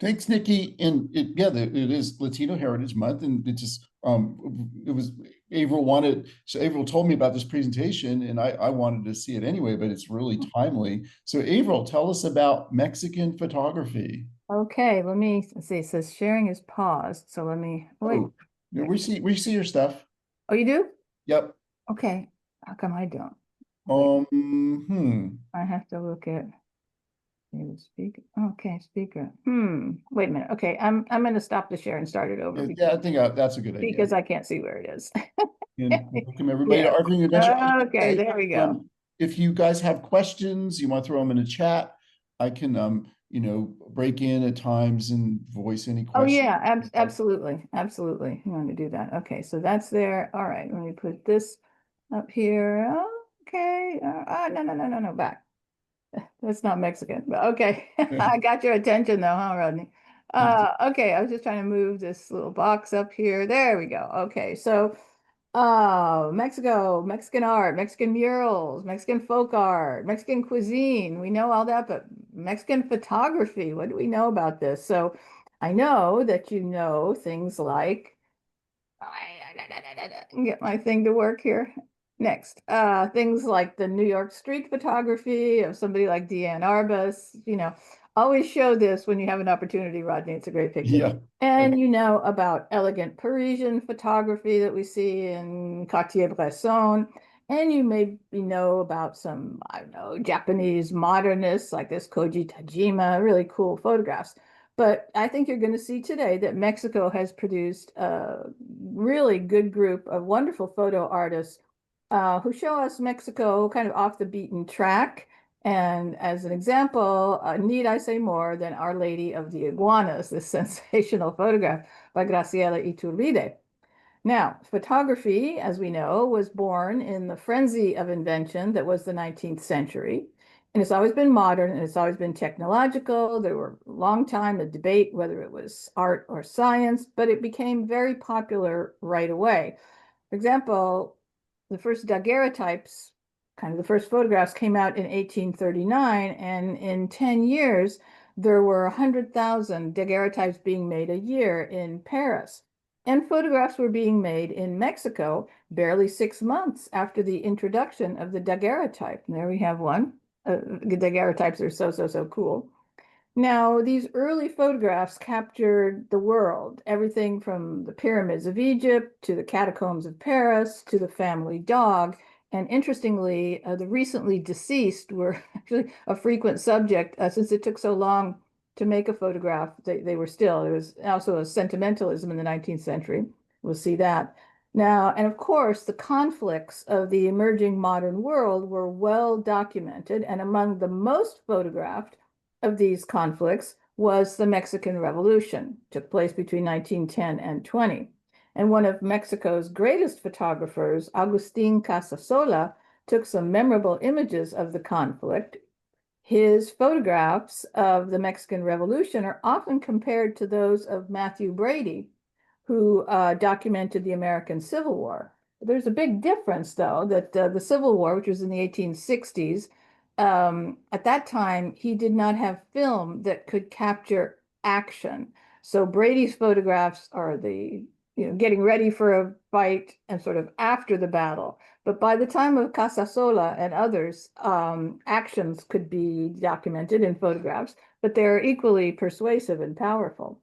Thanks, Nikki. And it is Latino Heritage Month, and it was Avril told me about this presentation, and I wanted to see it anyway, but it's really timely. So, Avril, tell us about Mexican photography. Okay, let's see. It says sharing is paused. So let me wait. Oh, yeah, we see your stuff. Oh, you do? Yep. Okay. How come I don't? Wait, Um, hmm. I have to look at maybe speaker. Okay, speaker. Wait a minute. Okay, I'm gonna stop the share and start it over Yeah, I think that's a good idea. because I can't see where it is. And welcome everybody to Yeah. Arguing Adventure. Okay, Hey, there we go. if you guys have questions, you want to throw them in the chat, I can break in at times and voice any Oh questions. yeah, absolutely. Absolutely. I'm going to do that. Okay, so that's there. All right, let me put this up here. Okay. No, no, no, no, no, back. That's not Mexican, but okay. I got your attention though, huh, Rodney? Okay, I was just trying to move this little box up here. There we go. Okay, so Mexico, Mexican art, Mexican murals, Mexican folk art, Mexican cuisine. We know all that, but Mexican photography, what do we know about this? So I know that you know things like get my thing to work here. Next, things like the New York street photography of somebody like Deanne Arbus, always show this when you have an opportunity, Rodney. It's a great picture. Yeah. And you know about elegant Parisian photography that we see in Cartier-Bresson. And you maybe know about some, I don't know, Japanese modernists like this Koji Tajima, really cool photographs. But I think you're going to see today that Mexico has produced a really good group of wonderful photo artists who show us Mexico kind of off the beaten track. And as an example, need I say more than Our Lady of the Iguanas, this sensational photograph by Graciela Iturbide. Now, photography, as we know, was born in the frenzy of invention that was the 19th century. And it's always been modern and it's always been technological. There were a long time a debate whether it was art or science, but it became very popular right away. For example, the first daguerreotypes, kind of the first photographs, came out in 1839, and in 10 years, there were 100,000 daguerreotypes being made a year in Paris. And photographs were being made in Mexico barely 6 months after the introduction of the daguerreotype. And there we have one. The daguerreotypes are so, so, so cool. Now, these early photographs captured the world, everything from the pyramids of Egypt to the catacombs of Paris to the family dog. And interestingly, the recently deceased were actually a frequent subject since it took so long to make a photograph. They were still, there was also a sentimentalism in the 19th century. We'll see that. Now, and of course, the conflicts of the emerging modern world were well documented, and among the most photographed of these conflicts was the Mexican Revolution, took place between 1910 and 20. And one of Mexico's greatest photographers, Agustin Casasola, took some memorable images of the conflict. His photographs of the Mexican Revolution are often compared to those of Matthew Brady, who documented the American Civil War. There's a big difference, though, that the Civil War, which was in the 1860s, at that time, he did not have film that could capture action. So Brady's photographs are getting ready for a fight and sort of after the battle. But by the time of Casasola and others, actions could be documented in photographs, but they're equally persuasive and powerful.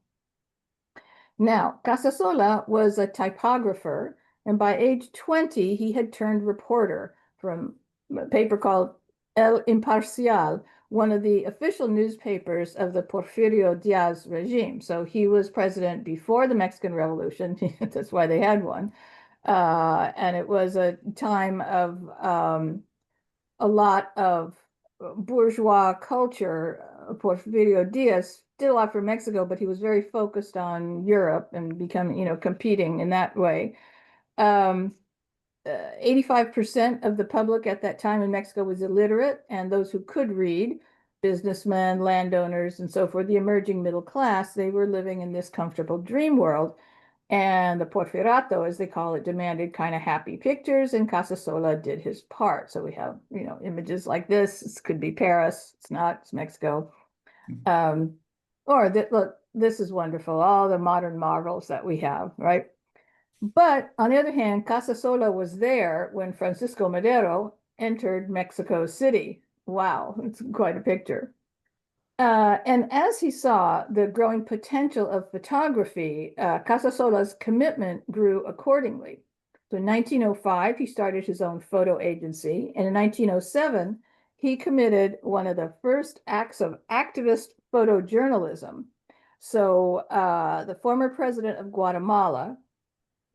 Now, Casasola was a typographer, and by age 20, he had turned reporter from a paper called El Imparcial, one of the official newspapers of the Porfirio Diaz regime. So he was president before the Mexican Revolution. That's why they had one. And it was a time of a lot of bourgeois culture. Porfirio Diaz did a lot for Mexico, but he was very focused on Europe and competing in that way. 85% of the public at that time in Mexico was illiterate, and those who could read, businessmen, landowners, and so forth, the emerging middle class, they were living in this comfortable dream world. And the Porfiriato, as they call it, demanded kind of happy pictures, and Casasola did his part. So we have, images like this. This could be Paris. It's not, it's Mexico. Or that, look, this is wonderful, all the modern marvels that we have, right? But on the other hand, Casasola was there when Francisco Madero entered Mexico City. Wow, it's quite a picture. And as he saw the growing potential of photography, Casasola's commitment grew accordingly. So in 1905, he started his own photo agency, and in 1907, he committed one of the first acts of activist photojournalism. So the former president of Guatemala,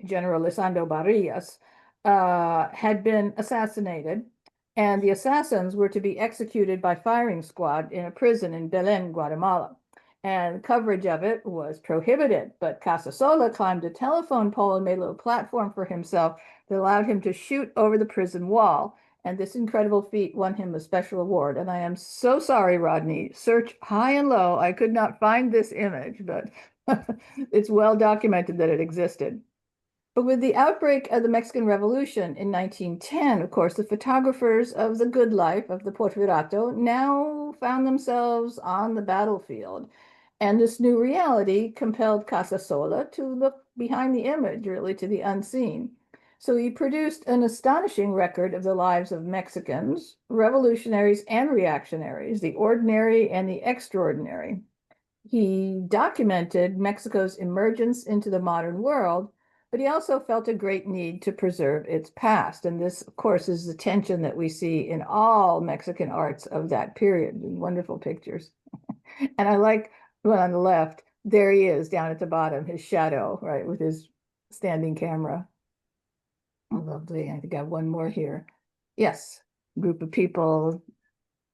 General Lisandro Barrias, had been assassinated, and the assassins were to be executed by firing squad in a prison in Belen, Guatemala. And coverage of it was prohibited, but Casasola climbed a telephone pole and made a little platform for himself that allowed him to shoot over the prison wall. And this incredible feat won him a special award. And I am so sorry, Rodney. Search high and low. I could not find this image, but it's well documented that it existed. But with the outbreak of the Mexican Revolution in 1910, of course, the photographers of the good life of the Porfiriato now found themselves on the battlefield. And this new reality compelled Casasola to look behind the image, really to the unseen. So he produced an astonishing record of the lives of Mexicans, revolutionaries and reactionaries, the ordinary and the extraordinary. He documented Mexico's emergence into the modern world, but he also felt a great need to preserve its past. And this, of course, is the tension that we see in all Mexican arts of that period. Wonderful pictures. And I like one on the left. There he is down at the bottom, his shadow, right, with his standing camera. Oh, lovely. I think I have one more here. Yes, group of people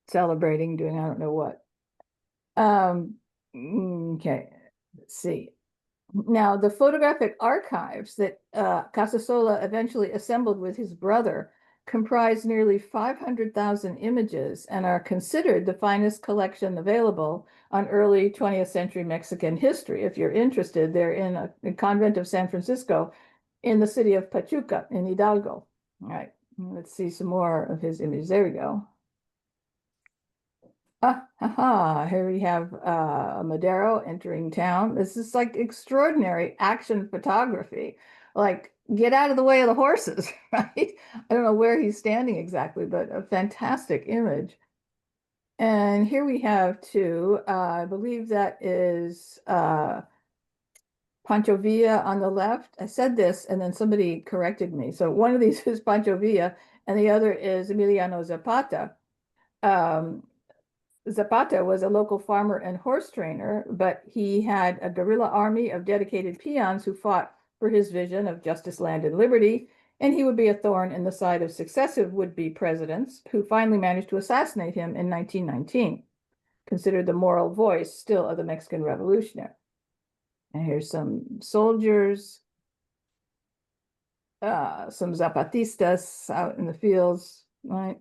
celebrating, doing I don't know what. Okay, let's see. Now, the photographic archives that Casasola eventually assembled with his brother comprise nearly 500,000 images and are considered the finest collection available on early 20th century Mexican history. If you're interested, they're in a convent of San Francisco in the city of Pachuca in Hidalgo. All right, let's see some more of his images. There we go. Here we have Madero entering town. This is like extraordinary action photography. Like, get out of the way of the horses, right? I don't know where he's standing exactly, but a fantastic image. And here we have two, I believe that is Pancho Villa on the left. I said this and then somebody corrected me. So one of these is Pancho Villa and the other is Emiliano Zapata. Zapata was a local farmer and horse trainer, but he had a guerrilla army of dedicated peons who fought for his vision of justice, land, and liberty, and he would be a thorn in the side of successive would-be presidents who finally managed to assassinate him in 1919, considered the moral voice still of the Mexican Revolution. And here's some soldiers, some Zapatistas out in the fields, right?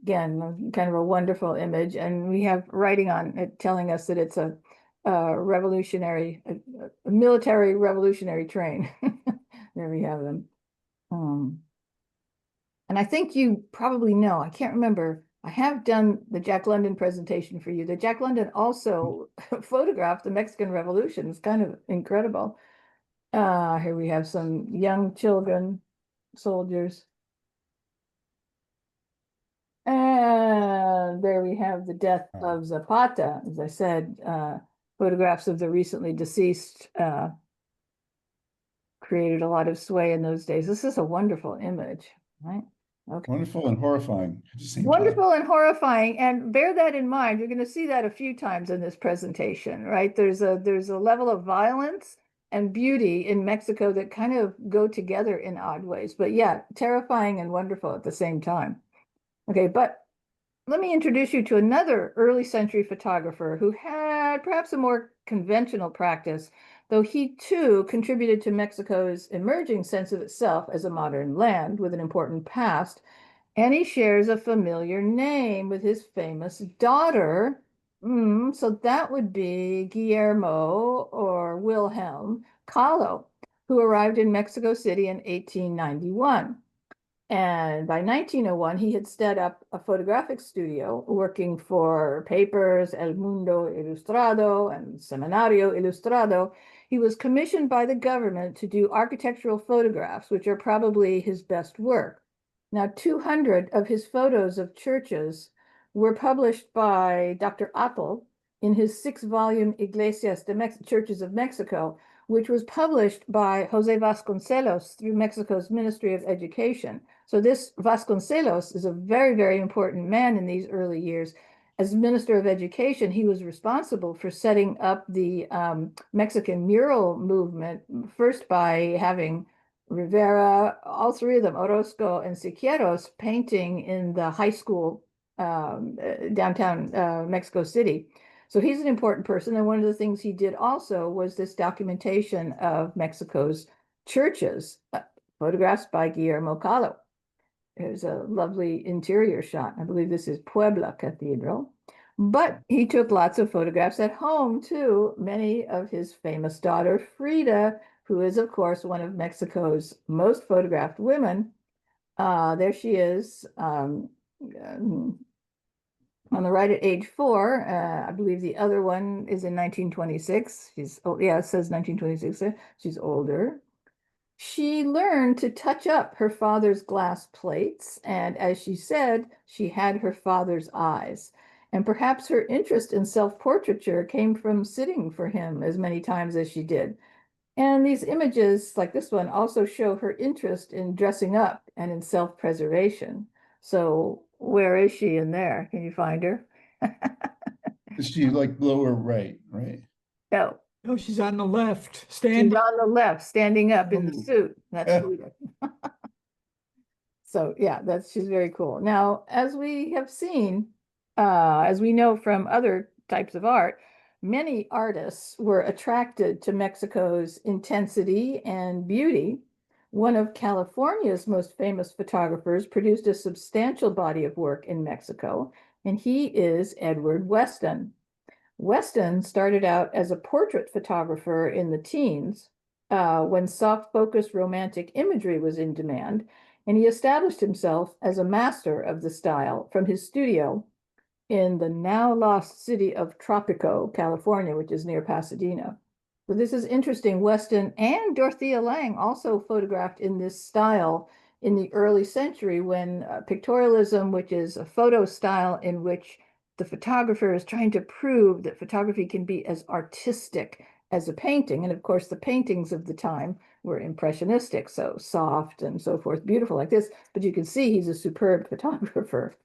Again, kind of a wonderful image, and we have writing on it telling us that it's a revolutionary, a military revolutionary train. There we have them. And I think you probably know, I can't remember, I have done the Jack London presentation for you. The Jack London also photographed the Mexican Revolution. It's kind of incredible. Here we have some young children, soldiers. And there we have the death of Zapata. As I said, photographs of the recently deceased created a lot of sway in those days. This is a wonderful image, right? Okay. Wonderful and horrifying at the same time. Wonderful and horrifying, and bear that in mind. You're going to see that a few times in this presentation, right? There's a level of violence and beauty in Mexico that kind of go together in odd ways, but yeah, terrifying and wonderful at the same time. Okay, but let me introduce you to another early century photographer who had perhaps a more conventional practice, though he too contributed to Mexico's emerging sense of itself as a modern land with an important past. And he shares a familiar name with his famous daughter. So that would be Guillermo or Wilhelm Kahlo, who arrived in Mexico City in 1891. And by 1901, he had set up a photographic studio working for papers, El Mundo Ilustrado and Semanario Ilustrado. He was commissioned by the government to do architectural photographs, which are probably his best work. Now, 200 of his photos of churches were published by Dr. Apple in his 6-volume Iglesias de Churches of Mexico, which was published by Jose Vasconcelos through Mexico's Ministry of Education. So this Vasconcelos is a very, very important man in these early years. As Minister of Education, he was responsible for setting up the Mexican mural movement, first by having Rivera, all three of them, Orozco and Siqueiros, painting in the high school downtown Mexico City. So he's an important person. And one of the things he did also was this documentation of Mexico's churches, photographs by Guillermo Kahlo. There's a lovely interior shot. I believe this is Puebla Cathedral. But he took lots of photographs at home too. Many of his famous daughter, Frida, who is, of course, one of Mexico's most photographed women. There she is. On the right at age 4, I believe the other one is in 1926. She's, oh yeah, it says 1926. She's older. She learned to touch up her father's glass plates, and as she said, she had her father's eyes. And perhaps her interest in self-portraiture came from sitting for him as many times as she did. And these images, like this one, also show her interest in dressing up and in self-preservation. So where is she in there? Can you find her? Is she like lower right, right? No, No, she's on the left, she's standing. on the left, standing up in the Oh. suit. That's Yeah. Frida. So yeah, she's very cool. Now, as we have seen, as we know from other types of art, many artists were attracted to Mexico's intensity and beauty. One of California's most famous photographers produced a substantial body of work in Mexico, and he is Edward Weston. Weston started out as a portrait photographer in the teens, when soft focus romantic imagery was in demand, and he established himself as a master of the style from his studio in the now lost city of Tropico, California, which is near Pasadena. So this is interesting. Weston and Dorothea Lange also photographed in this style in the early century when pictorialism, which is a photo style in which the photographer is trying to prove that photography can be as artistic as a painting. And of course, the paintings of the time were impressionistic, so soft and so forth, beautiful like this. But you can see he's a superb photographer.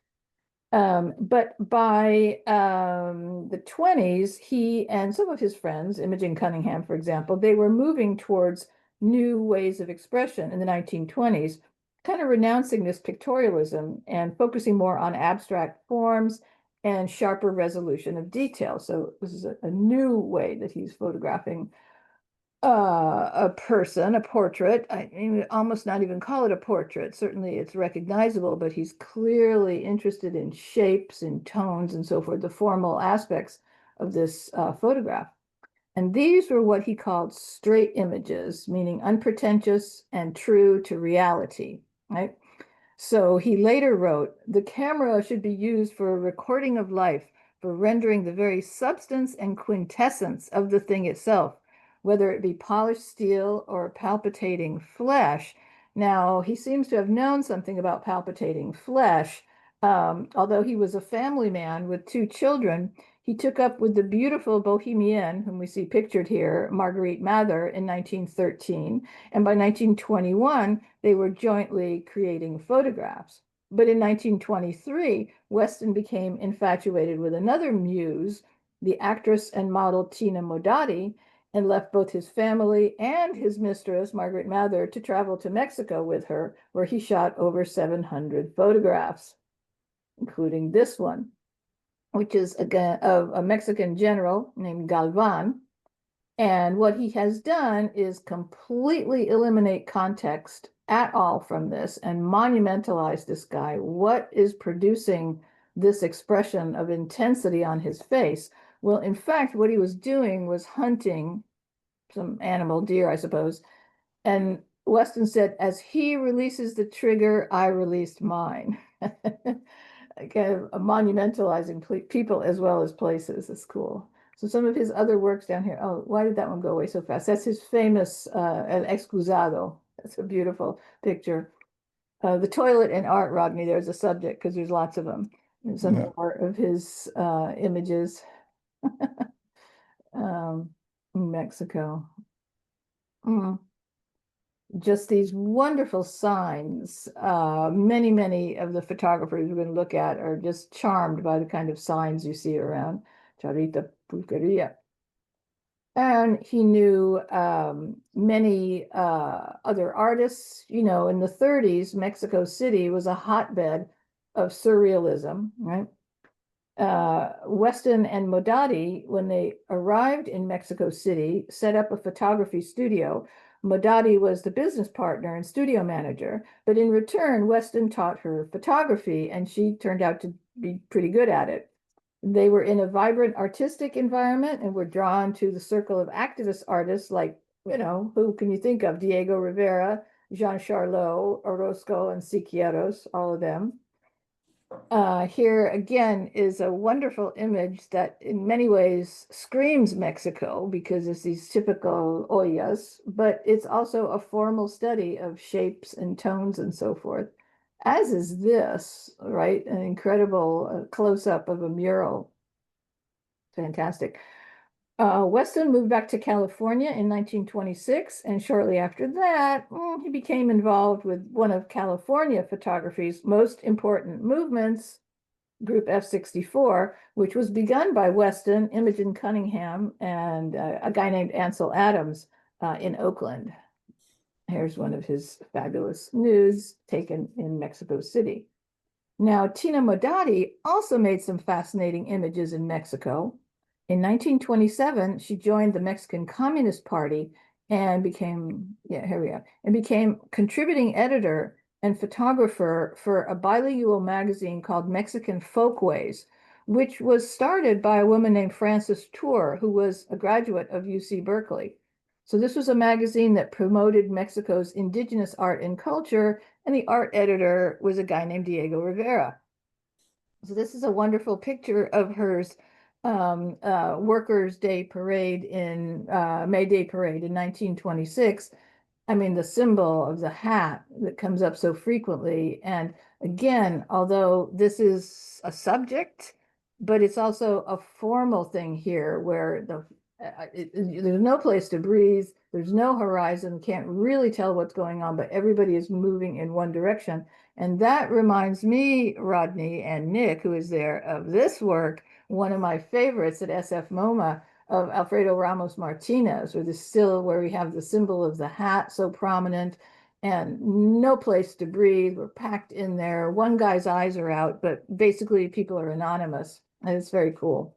But by the 20s, he and some of his friends, Imogen Cunningham, for example, they were moving towards new ways of expression in the 1920s, kind of renouncing this pictorialism and focusing more on abstract forms and sharper resolution of detail. So this is a new way that he's photographing a person, a portrait. I mean, almost not even call it a portrait. Certainly it's recognizable, but he's clearly interested in shapes and tones and so forth, the formal aspects of this photograph. And these were what he called straight images, meaning unpretentious and true to reality, right? So he later wrote, the camera should be used for a recording of life, for rendering the very substance and quintessence of the thing itself, whether it be polished steel or palpitating flesh. Now, he seems to have known something about palpitating flesh. Although he was a family man with 2 children, he took up with the beautiful Bohemian, whom we see pictured here, Marguerite Mather, in 1913. And by 1921, they were jointly creating photographs. But in 1923, Weston became infatuated with another muse, the actress and model Tina Modotti, and left both his family and his mistress, Margaret Mather, to travel to Mexico with her, where he shot over 700 photographs, including this one, which is again of a Mexican general named Galvan. And what he has done is completely eliminate context at all from this and monumentalize this guy. What is producing this expression of intensity on his face? Well, in fact, what he was doing was hunting some animal, deer, I suppose, and Weston said, as he releases the trigger, I released mine. Kind of monumentalizing people as well as places. It's cool. So some of his other works down here. Oh, why did that one go away so fast? That's his famous El Excusado. That's a beautiful picture. The toilet and art, Rodney, there's a subject because there's lots of them. There's some Yeah. more of his images. Mexico. Mm. Just these wonderful signs. Many of the photographers we're going to look at are just charmed by the kind of signs you see around Charita Pulqueria. And he knew many other artists. You know, in the 30s, Mexico City was a hotbed of surrealism, right? Weston and Modati, when they arrived in Mexico City, set up a photography studio. Modati was the business partner and studio manager, but in return, Weston taught her photography, and she turned out to be pretty good at it. They were in a vibrant artistic environment and were drawn to the circle of activist artists like, you know, who can you think of? Diego Rivera, Jean Charlot, Orozco, and Siqueiros, all of them. Here again is a wonderful image that in many ways screams Mexico because it's these typical ollas, but it's also a formal study of shapes and tones and so forth, as is this, right? An incredible close-up of a mural. Fantastic. Weston moved back to California in 1926, and shortly after that, he became involved with one of California photography's most important movements, Group F64, which was begun by Weston, Imogen Cunningham, and a guy named Ansel Adams in Oakland. Here's one of his fabulous nudes taken in Mexico City. Now, Tina Modati also made some fascinating images in Mexico. In 1927, she joined the Mexican Communist Party and became, here we are, and became contributing editor and photographer for a bilingual magazine called Mexican Folkways, which was started by a woman named Frances Tour, who was a graduate of UC Berkeley. So this was a magazine that promoted Mexico's indigenous art and culture, and the art editor was a guy named Diego Rivera. So this is a wonderful picture of hers Workers' Day Parade in May Day Parade in 1926. I mean, the symbol of the hat that comes up so frequently. And again, although this is a subject, but it's also a formal thing here where there's no place to breathe. There's no horizon, can't really tell what's going on, but everybody is moving in one direction. And that reminds me, Rodney and Nick, who is there, of this work, one of my favorites at SF MoMA, of Alfredo Ramos Martinez, where we have the symbol of the hat so prominent and no place to breathe. We're packed in there. One guy's eyes are out, but basically people are anonymous. And it's very cool.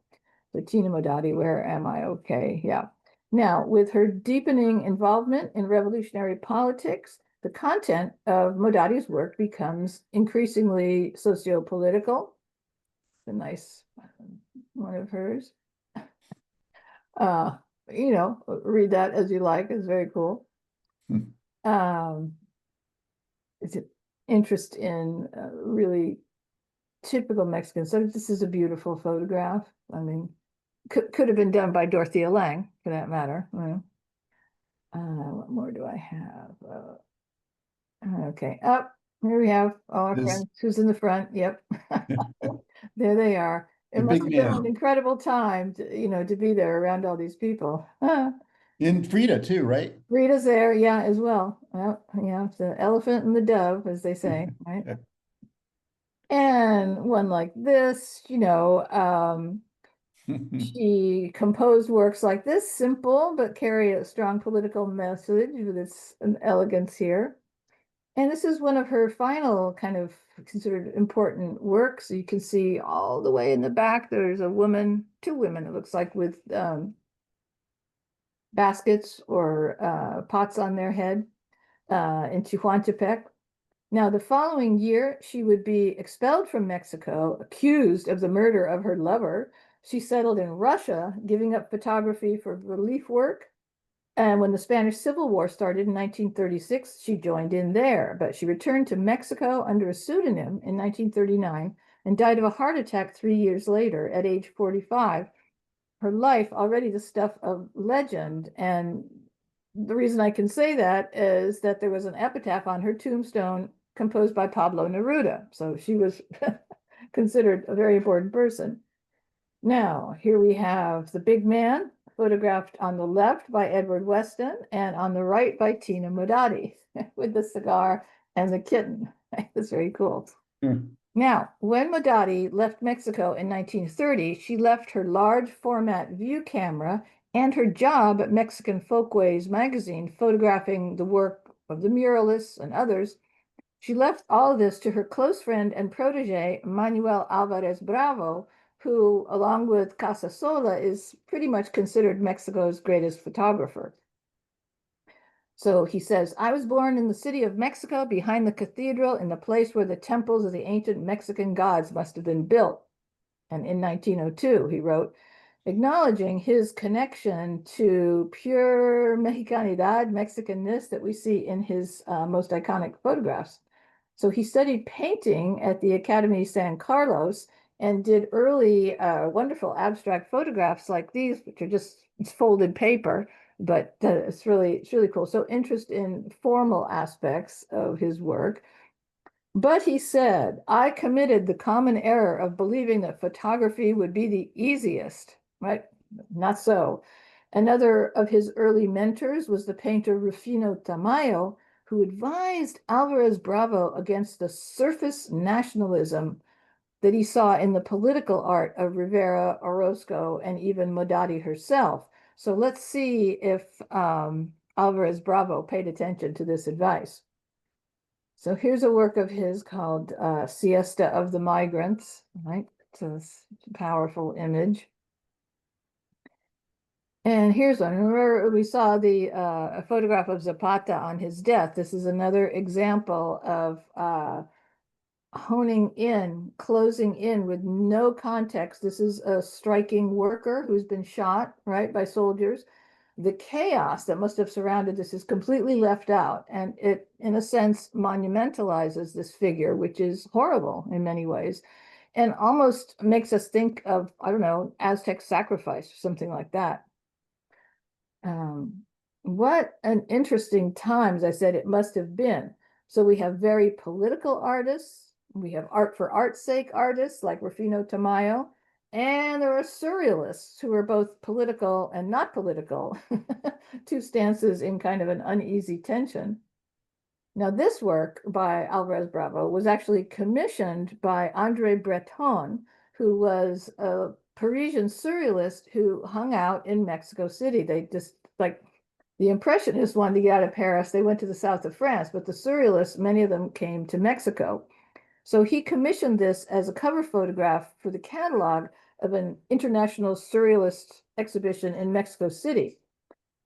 So Tina Modati, where am I? Okay, yeah. Now, with her deepening involvement in revolutionary politics, the content of Modati's work becomes increasingly socio-political. A nice one of hers. You know, read that as you like. It's very cool. It's an interest in really typical Mexican. So this is a beautiful photograph. I mean, could have been done by Dorothea Lange, for that matter. What more do I have? Okay, up here we have all our friends. Who's in the front? Yep, there they are. It must have been an incredible time to, you know, to be there around all these people. In Frida too, right? Frida's there, yeah, as well. Well, yeah, the elephant and the dove, as they say, right? And one like this, you know, she composed works like this, simple, but carry a strong political message with its elegance here. And this is one of her final kind of considered important works. You can see all the way in the back, there's a woman, two women, it looks like, with baskets or pots on their head in Tehuantepec. Now, the following year, she would be expelled from Mexico, accused of the murder of her lover. She settled in Russia, giving up photography for relief work. And when the Spanish Civil War started in 1936, she joined in there, but she returned to Mexico under a pseudonym in 1939 and died of a heart attack 3 years later at age 45. Her life already the stuff of legend. And the reason I can say that is that there was an epitaph on her tombstone composed by Pablo Neruda. So she was considered a very important person. Now, here we have the big man, photographed on the left by Edward Weston and on the right by Tina Modotti with the cigar and the kitten. That's very cool. Now, when Modotti left Mexico in 1930, she left her large format view camera and her job at Mexican Folkways magazine, photographing the work of the muralists and others. She left all of this to her close friend and protege, Manuel Alvarez Bravo, who, along with Casasola, is pretty much considered Mexico's greatest photographer. So he says, I was born in the city of Mexico behind the cathedral in the place where the temples of the ancient Mexican gods must have been built. And in 1902, he wrote, acknowledging his connection to pure Mexicanidad, Mexicanness that we see in his most iconic photographs. So he studied painting at the Academy San Carlos and did early wonderful abstract photographs like these, which are just folded paper, but it's really cool. So interest in formal aspects of his work. But he said, I committed the common error of believing that photography would be the easiest, right? Not so. Another of his early mentors was the painter Rufino Tamayo, who advised Alvarez Bravo against the surface nationalism that he saw in the political art of Rivera, Orozco, and even Modotti herself. So let's see if Alvarez Bravo paid attention to this advice. So here's a work of his called Siesta of the Migrants, right? It's a powerful image. And here's one. Remember, we saw a photograph of Zapata on his death. This is another example of honing in, closing in with no context. This is a striking worker who's been shot, right, by soldiers. The chaos that must have surrounded this is completely left out, and it, in a sense, monumentalizes this figure, which is horrible in many ways, and almost makes us think of, I don't know, Aztec sacrifice or something like that. What an interesting time, as I said, it must have been. So we have very political artists, we have art for art's sake artists like Rufino Tamayo, and there are surrealists who are both political and not political, two stances in kind of an uneasy tension. Now, this work by Alvarez Bravo was actually commissioned by André Breton, who was a Parisian surrealist who hung out in Mexico City. They just, like, the Impressionists wanted to get out of Paris. They went to the south of France, but the surrealists, many of them came to Mexico. So he commissioned this as a cover photograph for the catalog of an international surrealist exhibition in Mexico City.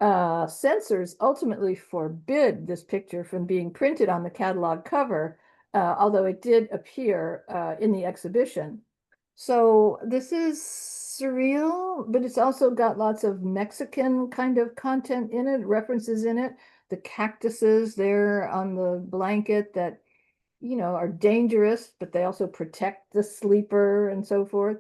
Censors ultimately forbid this picture from being printed on the catalog cover, although it did appear in the exhibition. So this is surreal, but it's also got lots of Mexican kind of content in it, references in it. The cactuses there on the blanket that, you know, are dangerous, but they also protect the sleeper and so forth.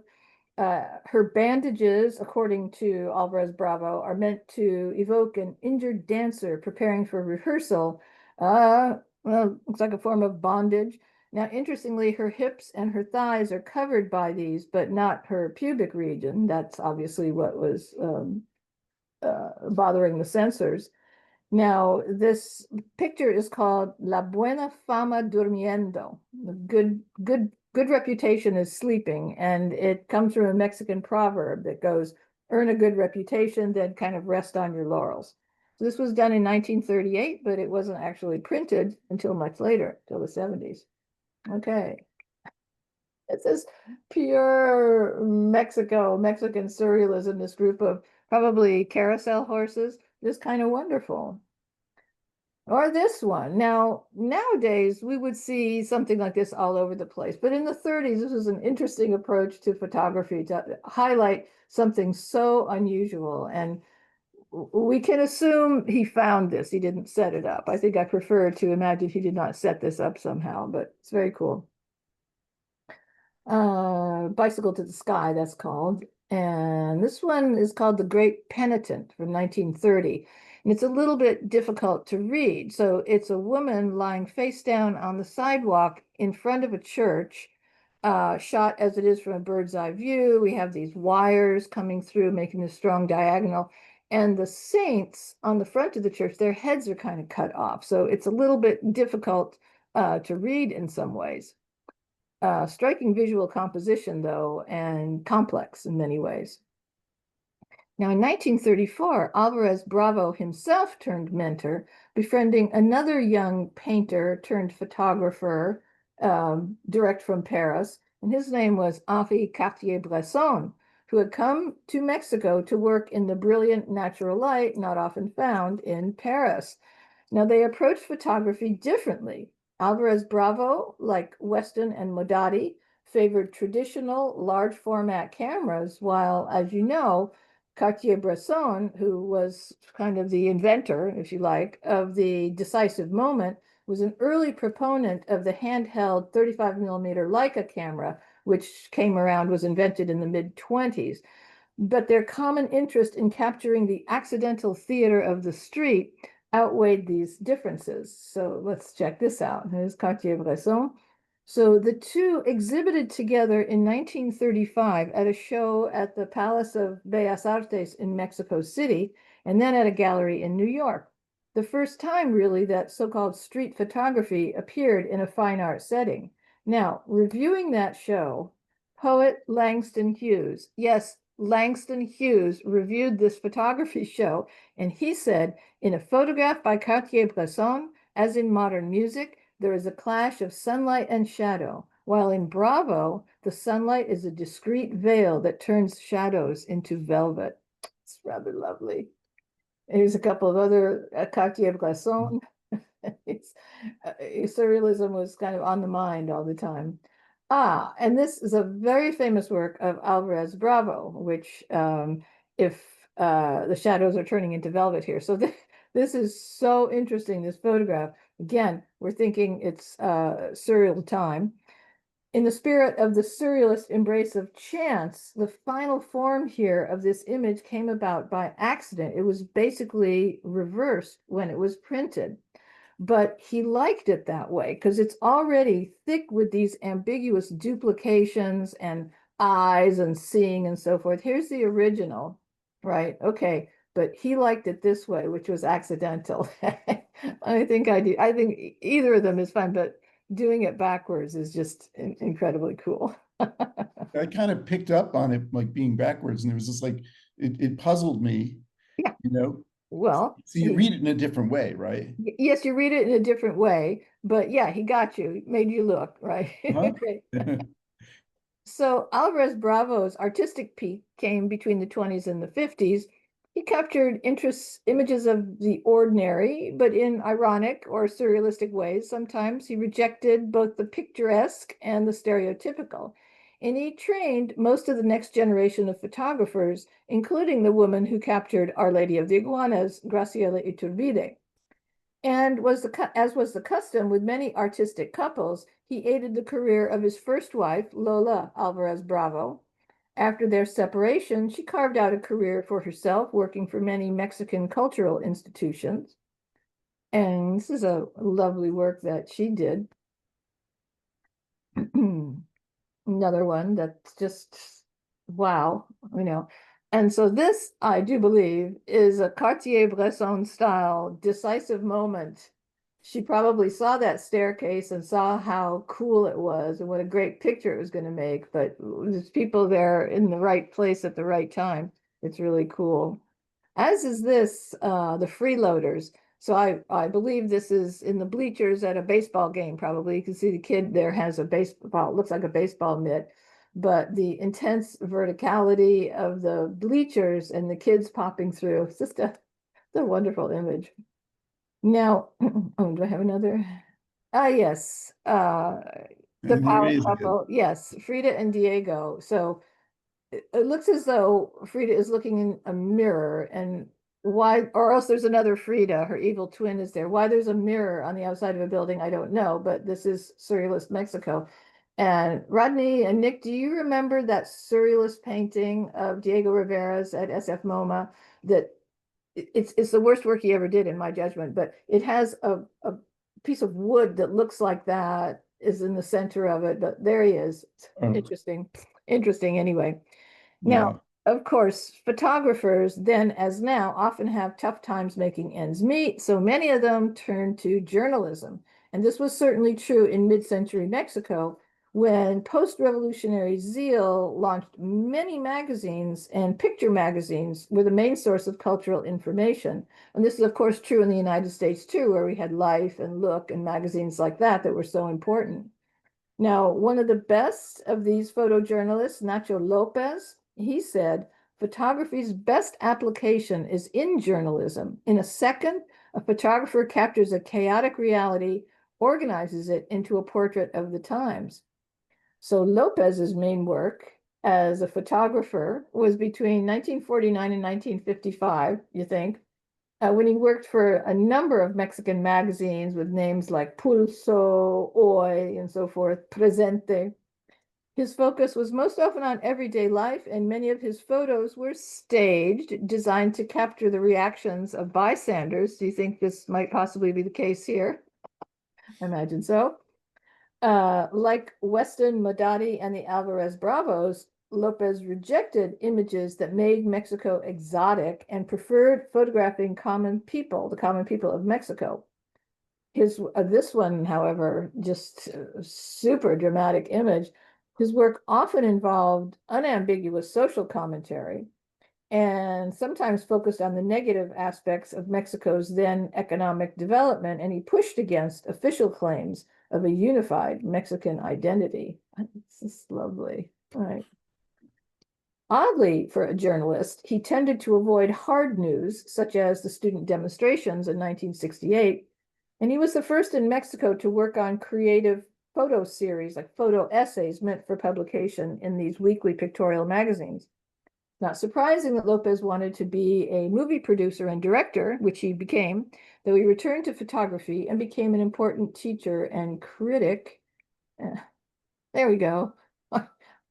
Her bandages, according to Alvarez Bravo, are meant to evoke an injured dancer preparing for rehearsal. Well, looks like a form of bondage. Now, interestingly, her hips and her thighs are covered by these, but not her pubic region. That's obviously what was bothering the censors. Now, this picture is called La Buena Fama Durmiendo. The good reputation is sleeping, and it comes from a Mexican proverb that goes, earn a good reputation, then kind of rest on your laurels. So this was done in 1938, but it wasn't actually printed until much later, till the 70s. Okay. It's this pure Mexican surrealism, this group of probably carousel horses, just kind of wonderful. Or this one. Now, nowadays, we would see something like this all over the place. But in the 30s, this was an interesting approach to photography to highlight something so unusual. And we can assume he found this. He didn't set it up. I think I prefer to imagine he did not set this up somehow, but it's very cool. Bicycle to the Sky, that's called. And this one is called The Great Penitent from 1930. And it's a little bit difficult to read. So it's a woman lying face down on the sidewalk in front of a church, shot as it is from a bird's eye view. We have these wires coming through, making a strong diagonal. And the saints on the front of the church, their heads are kind of cut off. So it's a little bit difficult to read in some ways. Striking visual composition, though, and complex in many ways. Now, in 1934, Alvarez Bravo himself turned mentor, befriending another young painter turned photographer, direct from Paris, and his name was Henri Cartier-Bresson, who had come to Mexico to work in the brilliant natural light not often found in Paris. Now, they approached photography differently. Alvarez Bravo, like Weston and Modati, favored traditional large format cameras, while, as you know, Cartier-Bresson, who was kind of the inventor, if you like, of the decisive moment, was an early proponent of the handheld 35 millimeter Leica camera, which came around, was invented in the mid-20s. But their common interest in capturing the accidental theater of the street outweighed these differences. So let's check this out. Here's Cartier-Bresson. So the two exhibited together in 1935 at a show at the Palace of Bellas Artes in Mexico City, and then at a gallery in New York. The first time, really, that so-called street photography appeared in a fine art setting. Now, reviewing that show, poet Langston Hughes, yes, Langston Hughes reviewed this photography show, and he said, in a photograph by Cartier-Bresson, as in modern music, there is a clash of sunlight and shadow, while in Bravo, the sunlight is a discreet veil that turns shadows into velvet. It's rather lovely. Here's a couple of other Cartier-Bresson. Surrealism was kind of on the mind all the time. And this is a very famous work of Alvarez Bravo, which if the shadows are turning into velvet here. So this is so interesting, this photograph. Again, we're thinking it's surreal time. In the spirit of the surrealist embrace of chance, the final form here of this image came about by accident. It was basically reversed when it was printed. But he liked it that way because it's already thick with these ambiguous duplications and eyes and seeing and so forth. Here's the original, right? Okay, but he liked it this way, which was accidental. I think either of them is fine, but doing it backwards is just incredibly cool. I kind of picked up on it like being backwards, and it was just like it puzzled me, Yeah. you know. Well, So you read it in a different way, right? yes, you read it in a different way, but yeah, he got you, made you look, right? Huh? Okay. So Alvarez Bravo's artistic peak came between the 20s and the 50s. He captured images of the ordinary, but in ironic or surrealistic ways. Sometimes he rejected both the picturesque and the stereotypical. And he trained most of the next generation of photographers, including the woman who captured Our Lady of the Iguanas, Graciela Iturbide. And as was the custom with many artistic couples, he aided the career of his first wife, Lola Alvarez Bravo. After their separation, she carved out a career for herself, working for many Mexican cultural institutions. And this is a lovely work that she did. Another one that's just wow, you know. And so this, I do believe, is a Cartier-Bresson style decisive moment. She probably saw that staircase and saw how cool it was and what a great picture it was going to make. But there's people there in the right place at the right time. It's really cool. As is this, the freeloaders. So I believe this is in the bleachers at a baseball game, probably. You can see the kid there has a baseball, looks like a baseball mitt, but the intense verticality of the bleachers and the kids popping through, it's just a wonderful image. Now, oh, do I have another? Yes, the And here power he is again. couple, yes, Frida and Diego. So it looks as though Frida is looking in a mirror, and Why, or else there's another Frida, her evil twin is there. Why there's a mirror on the outside of a building, I don't know, but this is surrealist Mexico. And Rodney and Nick, do you remember that surrealist painting of Diego Rivera's at SF MoMA that it's the worst work he ever did in my judgment, but it has a piece of wood that looks like that is in the center of it, but there he is. Oh. Interesting anyway. Yeah. Now, of course, photographers then as now often have tough times making ends meet, so many of them turn to journalism. And this was certainly true in mid-century Mexico when post-revolutionary zeal launched many magazines, and picture magazines were the main source of cultural information. And this is, of course, true in the United States too, where we had Life and Look and magazines like that were so important. Now, one of the best of these photojournalists, Nacho Lopez, he said, photography's best application is in journalism. In a second, a photographer captures a chaotic reality, organizes it into a portrait of the times. So Lopez's main work as a photographer was between 1949 and 1955, you think, when he worked for a number of Mexican magazines with names like Pulso, Hoy, and so forth, Presente. His focus was most often on everyday life, and many of his photos were staged, designed to capture the reactions of bystanders. Do you think this might possibly be the case here? I imagine so. Like Weston Madati and the Alvarez Bravos, Lopez rejected images that made Mexico exotic and preferred photographing common people, the common people of Mexico. This one, however, just super dramatic image. His work often involved unambiguous social commentary and sometimes focused on the negative aspects of Mexico's then economic development, and he pushed against official claims of a unified Mexican identity. This is lovely. All right. Oddly, for a journalist, he tended to avoid hard news, such as the student demonstrations in 1968, and he was the first in Mexico to work on creative photo series, like photo essays meant for publication in these weekly pictorial magazines. Not surprising that Lopez wanted to be a movie producer and director, which he became, though he returned to photography and became an important teacher and critic. There we go.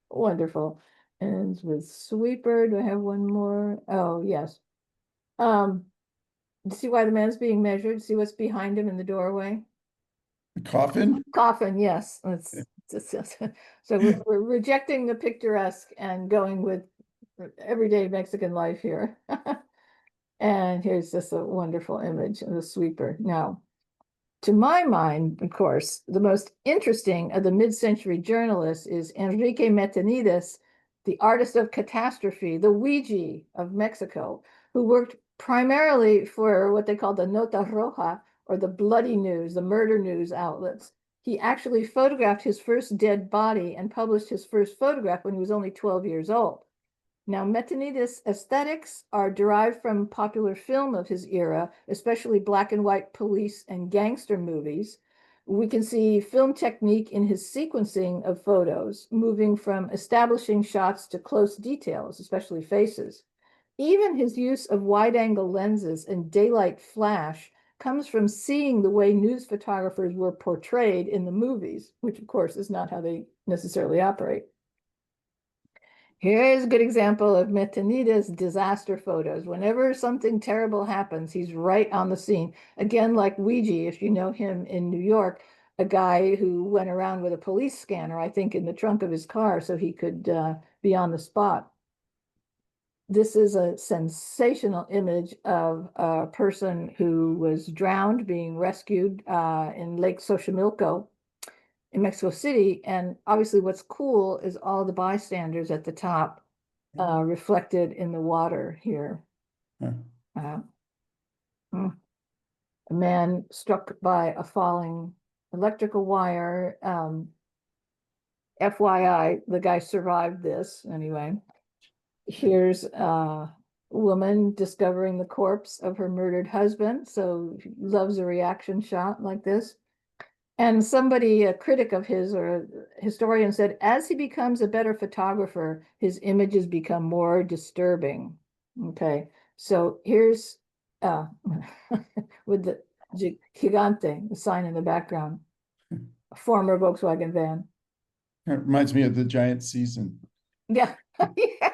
Wonderful. Ends with sweeper. Do I have one more? Oh, yes. See why the man's being measured? See what's behind him in the doorway? The coffin? Coffin, yes. So we're rejecting the picturesque and going with everyday Mexican life here. And here's just a wonderful image of the sweeper. Now, to my mind, of course, the most interesting of the mid-century journalists is Enrique Metenides, the artist of catastrophe, the Ouija of Mexico, who worked primarily for what they call the Nota Roja, or the bloody news, the murder news outlets. He actually photographed his first dead body and published his first photograph when he was only 12 years old. Now, Metenides' aesthetics are derived from popular film of his era, especially black and white police and gangster movies. We can see film technique in his sequencing of photos, moving from establishing shots to close details, especially faces. Even his use of wide-angle lenses and daylight flash comes from seeing the way news photographers were portrayed in the movies, which of course is not how they necessarily operate. Here's a good example of Metenides' disaster photos. Whenever something terrible happens, he's right on the scene. Again, like Ouija, if you know him in New York, a guy who went around with a police scanner, I think, in the trunk of his car so he could be on the spot. This is a sensational image of a person who was drowned, being rescued in Lake Xochimilco in Mexico City. And obviously what's cool is all the bystanders at the top reflected in the water here. A man struck by a falling electrical wire. FYI, the guy survived this anyway. Here's a woman discovering the corpse of her murdered husband. So he loves a reaction shot like this. And somebody, a critic of his or a historian, said, as he becomes a better photographer, his images become more disturbing. Okay, So here's with the Gigante, the sign in the background, a former Volkswagen van. It reminds me of the giant season Yeah. Yeah.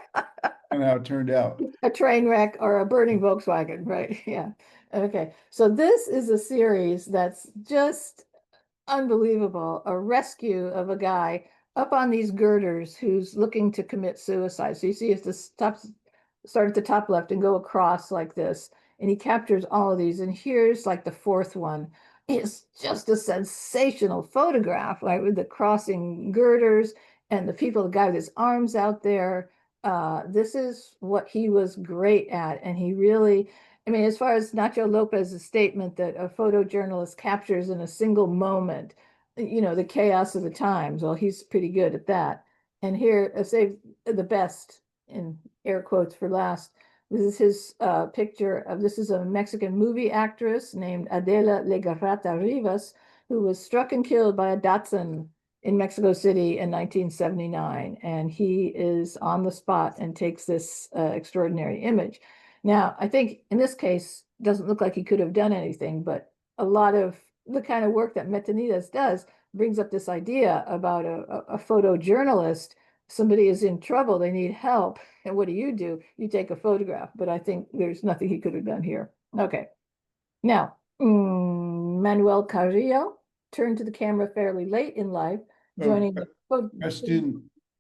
and how it turned out. A train wreck or a burning Volkswagen, right? Yeah. Okay. So this is a series that's just unbelievable. A rescue of a guy up on these girders who's looking to commit suicide. So you see, it's the start at the top left and go across like this. And he captures all of these. And here's like the fourth one. It's just a sensational photograph, right? With the crossing girders and the people, the guy with his arms out there. This is what he was great at. And he really, I mean, as far as Nacho Lopez's statement that a photojournalist captures in a single moment, the chaos of the times, well, he's pretty good at that. And here, save the best in air quotes for last. This is his picture of, this is a Mexican movie actress named Adela Legarreta Rivas, who was struck and killed by a Datsun in Mexico City in 1979. And he is on the spot and takes this extraordinary image. Now, I think in this case, doesn't look like he could have done anything, but a lot of the kind of work that Metanidas does brings up this idea about a photojournalist. Somebody is in trouble, they need help. And what do? You take a photograph, but I think there's nothing he could have done here. Okay. Now, Manuel Carrillo turned to the camera fairly late in life, joining the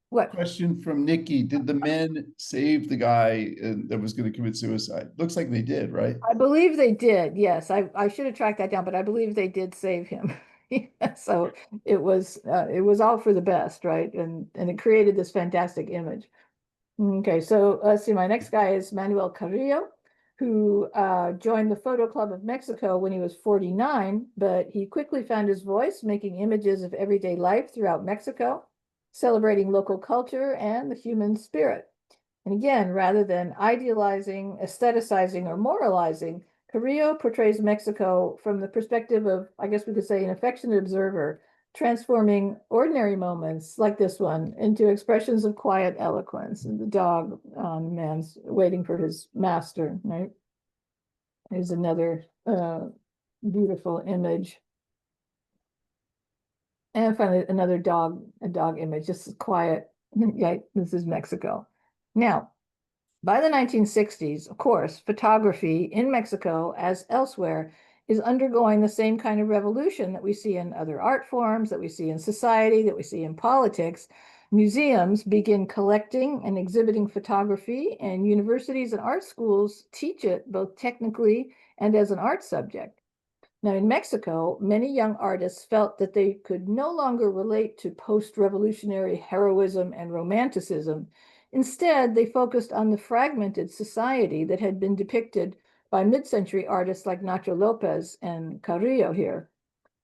Question from Nikki. Did the men save the guy that was going to commit suicide? Looks like they did, right? I believe they did. Yes, I should have tracked that down, but I believe they did save him. So it was all for the best, right? And it created this fantastic image. Okay, so let's see. My next guy is Manuel Carrillo, who joined the Photo Club of Mexico when he was 49, but he quickly found his voice making images of everyday life throughout Mexico, celebrating local culture and the human spirit. And again, rather than idealizing, aestheticizing, or moralizing, Carrillo portrays Mexico from the perspective of, I guess we could say, an affectionate observer, transforming ordinary moments like this one into expressions of quiet eloquence. And the dog on man's waiting for his master, right? Here's another beautiful image. And finally, another a dog image, just quiet. Yeah, this is Mexico. Now, by the 1960s, of course, photography in Mexico, as elsewhere, is undergoing the same kind of revolution that we see in other art forms, that we see in society, that we see in politics. Museums begin collecting and exhibiting photography, and universities and art schools teach it both technically and as an art subject. Now, in Mexico, many young artists felt that they could no longer relate to post-revolutionary heroism and romanticism. Instead, they focused on the fragmented society that had been depicted by mid-century artists like Nacho Lopez and Carrillo here.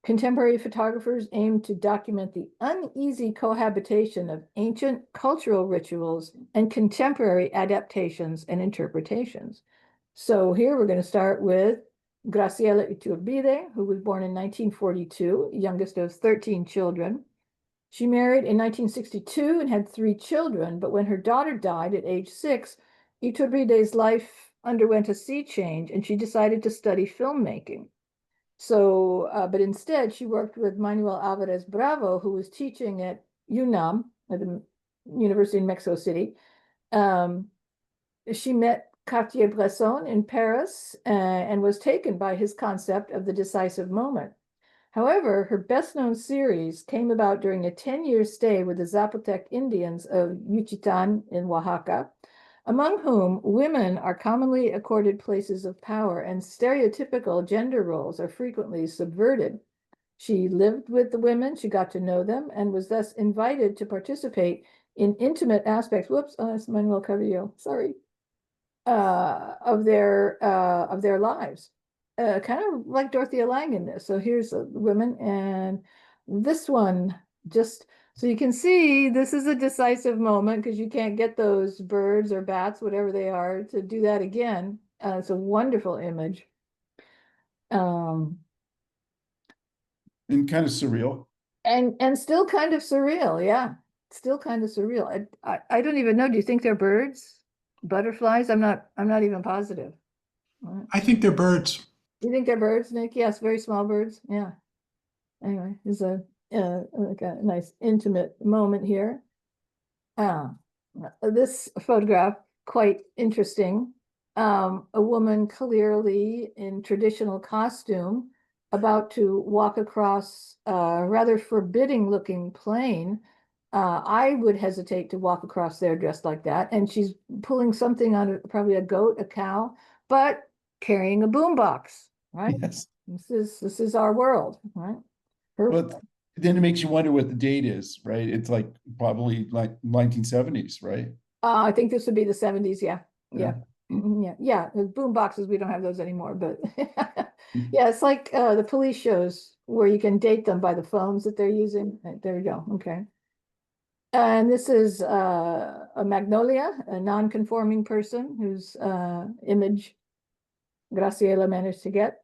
Contemporary photographers aimed to document the uneasy cohabitation of ancient cultural rituals and contemporary adaptations and interpretations. So here we're going to start with Graciela Iturbide, who was born in 1942, youngest of 13 children. She married in 1962 and had 3 children, but when her daughter died at age 6, Iturbide's life underwent a sea change and she decided to study filmmaking. So, but instead she worked with Manuel Alvarez Bravo, who was teaching at UNAM, at the University in Mexico City. She met Cartier-Bresson in Paris and was taken by his concept of the decisive moment. However, her best-known series came about during a 10-year stay with the Zapotec Indians of Yucatan in Oaxaca, among whom women are commonly accorded places of power and stereotypical gender roles are frequently subverted. She lived with the women, she got to know them, and was thus invited to participate in intimate aspects. Whoops, that's Manuel Carrillo, sorry. Of their lives, kind of like Dorothea Lange in this. So here's the women, and this one, just so you can see, this is a decisive moment because you can't get those birds or bats, whatever they are, to do that again. It's a wonderful image. And kind of surreal. And still kind of surreal, yeah. Still kind of surreal. I don't even know. Do you think they're birds? Butterflies? I'm not even positive. I think they're birds. You think they're birds, Nick? Yes, very small birds. Yeah. Anyway, it's like a nice intimate moment here. This photograph, quite interesting. A woman clearly in traditional costume about to walk across a rather forbidding looking plain. I would hesitate to walk across there dressed like that. And she's pulling something on probably a goat, a cow, but carrying a boombox, right? Yes. This is our world, right? Her, But then it makes you wonder what the date is, right? It's like probably like 1970s, right? I think this would be the 70s. Yeah. Yeah. Yeah. Yeah. The boom boxes, we don't have those anymore, but yeah, it's like the police shows where you can date them by the phones that they're using. There we go. Okay. And this is a magnolia, a non-conforming person whose image Graciela managed to get.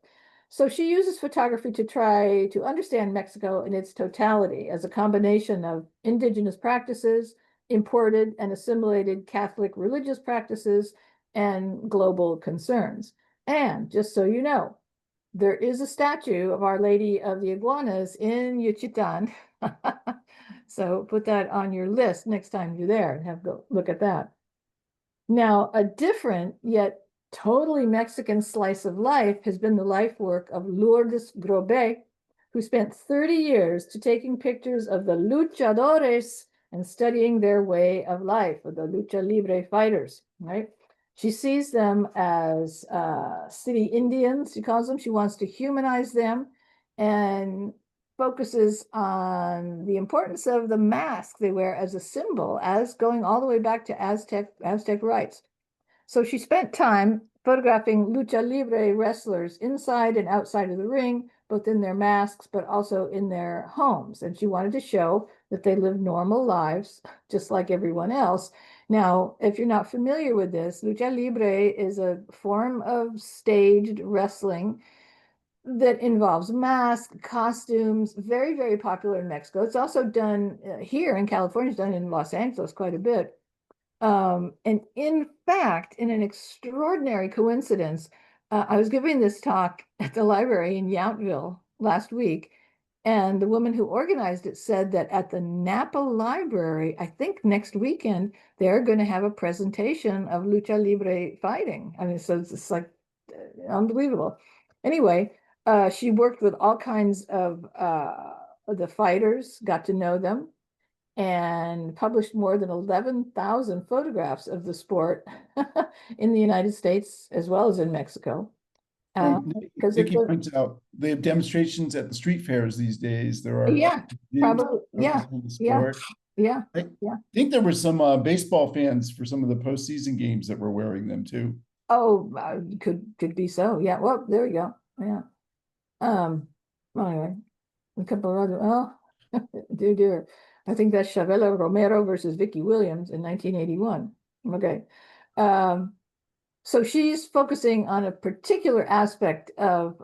So she uses photography to try to understand Mexico in its totality as a combination of indigenous practices, imported and assimilated Catholic religious practices, and global concerns. And just so you know, there is a statue of Our Lady of the Iguanas in Yucatan. So put that on your list next time you're there and have go look at that. Now, a different yet totally Mexican slice of life has been the life work of Lourdes Grobet, who spent 30 years to taking pictures of the luchadores and studying their way of life, or the lucha libre fighters, right? She sees them as city Indians, she calls them. She wants to humanize them and focuses on the importance of the mask they wear as a symbol, as going all the way back to Aztec rites. So she spent time photographing lucha libre wrestlers inside and outside of the ring, both in their masks, but also in their homes. And she wanted to show that they live normal lives, just like everyone else. Now, if you're not familiar with this, lucha libre is a form of staged wrestling that involves masks, costumes, very, very popular in Mexico. It's also done here in California, it's done in Los Angeles quite a bit. And in fact, in an extraordinary coincidence, I was giving this talk at the library in Yountville last week, and the woman who organized it said that at the Napa Library, I think next weekend, they're going to have a presentation of lucha libre fighting. I mean, so it's like unbelievable. Anyway, she worked with all kinds of the fighters, got to know them, and published more than 11,000 photographs of the sport in the United States as well as in Mexico. Because Nikki points out they have demonstrations at the street fairs these days. There are yeah, probably, yeah, yeah, yeah, I yeah. think there were some baseball fans for some of the postseason games that were wearing them too. Oh, could be so. Yeah. Well, there we go. Yeah. Well, anyway, a couple of other. Oh, dear. I think that's Chavela Romero versus Vicky Williams in 1981. Okay. So she's focusing on a particular aspect of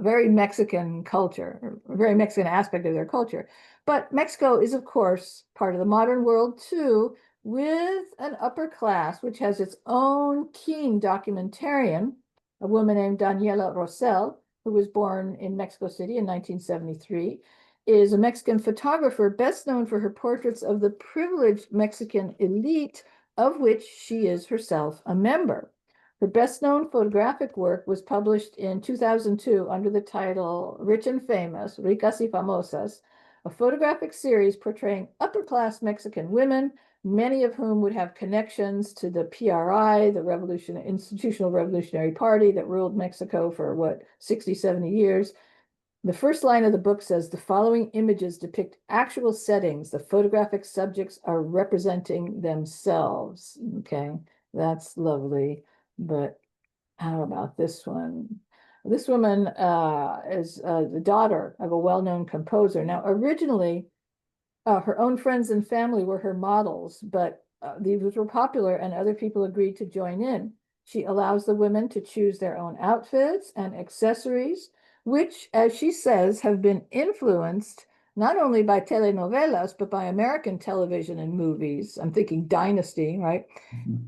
very Mexican culture, a very Mexican aspect of their culture. But Mexico is, of course, part of the modern world too, with an upper class, which has its own keen documentarian, a woman named Daniela Rosell, who was born in Mexico City in 1973, is a Mexican photographer best known for her portraits of the privileged Mexican elite, of which she is herself a member. Her best-known photographic work was published in 2002 under the title Rich and Famous, Ricas y Famosas, a photographic series portraying upper-class Mexican women, many of whom would have connections to the PRI, the Institutional Revolutionary Party that ruled Mexico for, 60, 70 years. The first line of the book says, the following images depict actual settings. The photographic subjects are representing themselves. Okay, that's lovely. But how about this one? This woman is the daughter of a well-known composer. Now, originally, her own friends and family were her models, but these were popular and other people agreed to join in. She allows the women to choose their own outfits and accessories, which, as she says, have been influenced not only by telenovelas, but by American television and movies. I'm thinking Dynasty, right?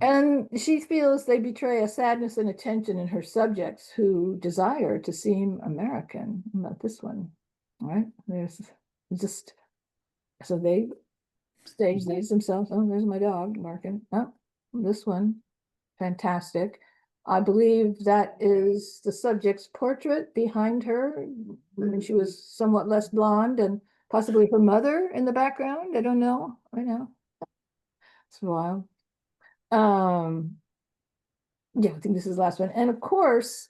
And she feels they betray a sadness and attention in her subjects who desire to seem American. About this one, right? There's just, so they stage these themselves. Oh, there's my dog barking. Oh, this one, fantastic. I believe that is the subject's portrait behind her when she was somewhat less blonde, and possibly her mother in the background. I don't know. I know. It's wild. Yeah, I think this is the last one. And of course,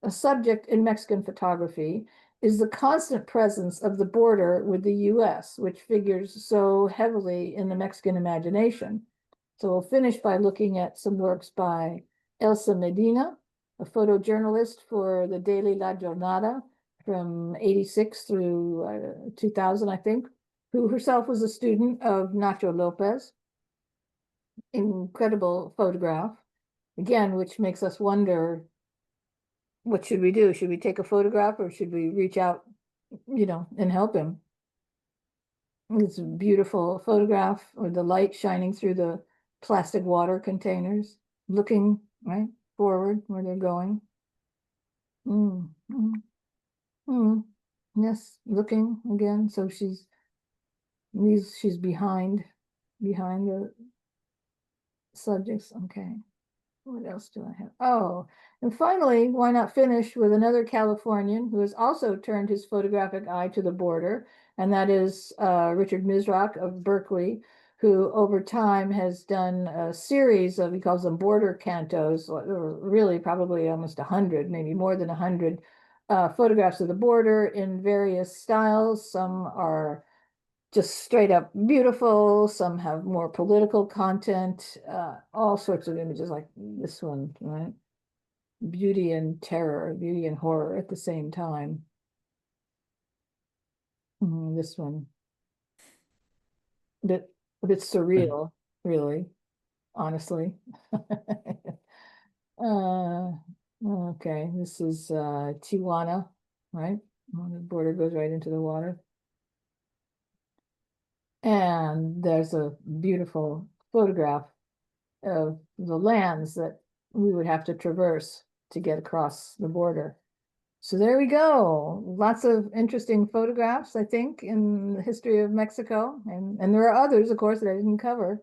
a subject in Mexican photography is the constant presence of the border with the US, which figures so heavily in the Mexican imagination. So we'll finish by looking at some works by Elsa Medina, a photojournalist for the daily La Jornada from 86 through 2000, I think, who herself was a student of Nacho Lopez. Incredible photograph, again, which makes us wonder, what should we do? Should we take a photograph or should we reach out, and help him? It's a beautiful photograph with the light shining through the plastic water containers, looking right forward where they're going. Yes, looking again. So she's behind the subjects. Okay. What else do I have? Oh, and finally, why not finish with another Californian who has also turned his photographic eye to the border, and that is Richard Misrach of Berkeley, who over time has done a series of, he calls them border cantos, or really probably almost 100, maybe more than 100 photographs of the border in various styles. Some are just straight up beautiful. Some have more political content, all sorts of images like this one, right? Beauty and terror, beauty and horror at the same time. This one, a bit surreal, really, honestly. Okay, this is Tijuana, right? The border goes right into the water. And there's a beautiful photograph of the lands that we would have to traverse to get across the border. So there we go. Lots of interesting photographs, I think, in the history of Mexico. And there are others, of course, that I didn't cover.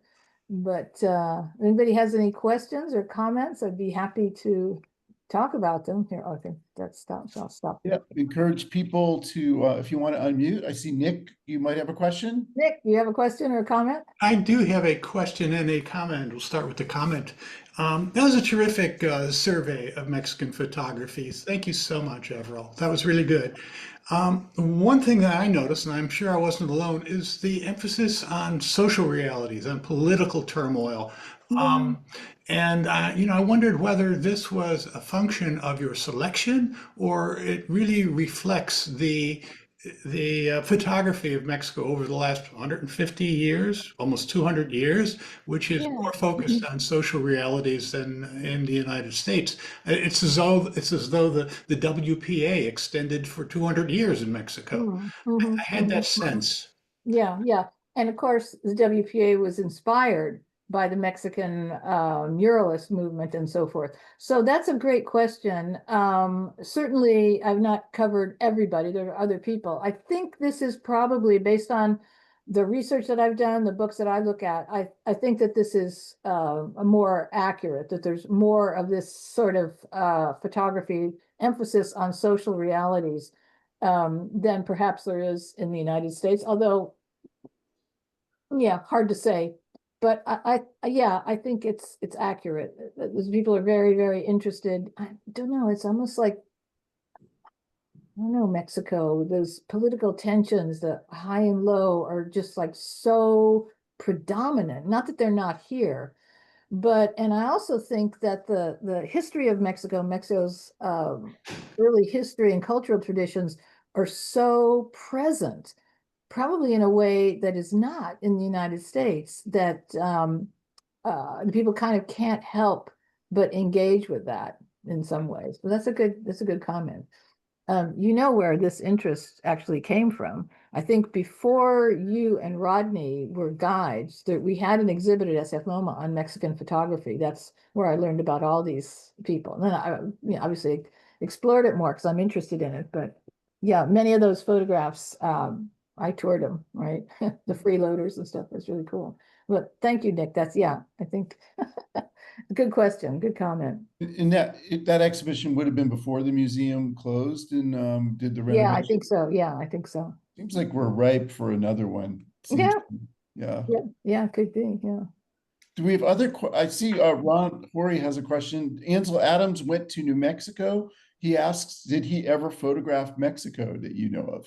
But if anybody has any questions or comments, I'd be happy to talk about them. Here, okay, that stops. I'll stop. Yeah, encourage people to, if you want to unmute. I see Nick, you might have a question. Nick, do you have a question or a comment? I do have a question and a comment. We'll start with the comment. That was a terrific survey of Mexican photographies. Thank you so much, Avril. That was really good. One thing that I noticed, and I'm sure I wasn't alone, is the emphasis on social realities, on political turmoil. I wondered whether this was a function of your selection or it really reflects the photography of Mexico over the last 150 years, almost 200 years, which is more focused on social realities than in the United States. It's as though the WPA extended for 200 years in Mexico. I had that sense. Yeah. And of course, the WPA was inspired by the Mexican muralist movement and so forth. So that's a great question. Certainly, I've not covered everybody. There are other people. I think this is probably based on the research that I've done, the books that I look at. I think that this is more accurate, that there's more of this sort of photography emphasis on social realities than perhaps there is in the United States. Although, yeah, hard to say. But I think it's accurate. Those people are very, very interested. I don't know. It's almost like, I don't know, Mexico, those political tensions, the high and low are just like so predominant. Not that they're not here, and I also think that the history of Mexico's early history and cultural traditions are so present, probably in a way that is not in the United States, that the people kind of can't help but engage with that in some ways. So that's a good comment. you know where this interest actually came from. I think before you and Rodney were guides, that we had an exhibit at SF MoMA on Mexican photography. That's where I learned about all these people. And then I, obviously explored it more because I'm interested in it. But yeah, many of those photographs, I toured them, right? The freeloaders and stuff. That's really cool. But thank you, Nick. That's, yeah, I think good question, good comment. And that exhibition would have been before the museum closed and did the Yeah, I renovation. think so. Yeah, I think so. Seems like we're ripe for another one. Yeah, Yeah. yeah, could be. Yeah. Do we have other, I see Ron Horry has a question. Ansel Adams went to New Mexico. He asks, did he ever photograph Mexico that you know of?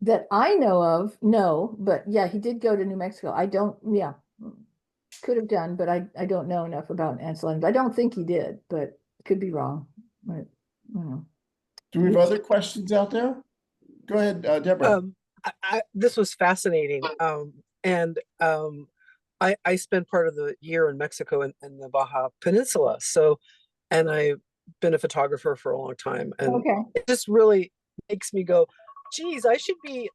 That I know of, no, but yeah, he did go to New Mexico. I don't, yeah, could have done, but I don't know enough about Ansel Adams. I don't think he did, but could be wrong. But, you know. Do we have other questions out there? Go ahead, Deborah. This was fascinating. I spent part of the year in Mexico in the Baja Peninsula. So, and I've been a photographer for a long time, and Okay. it just really makes me go, geez, I should be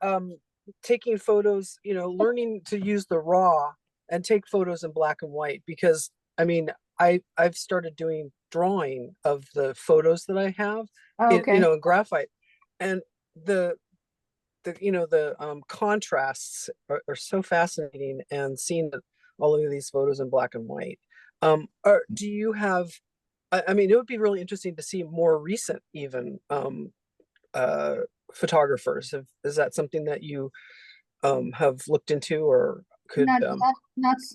taking photos, learning to use the RAW and take photos in black and white, because I mean, I've started doing drawing of the photos that I have, Okay. in graphite, and the contrasts are so fascinating, and seeing all of these photos in black and white. Do you have, I mean, it would be really interesting to see more recent even photographers. Is that something that you have looked into, or could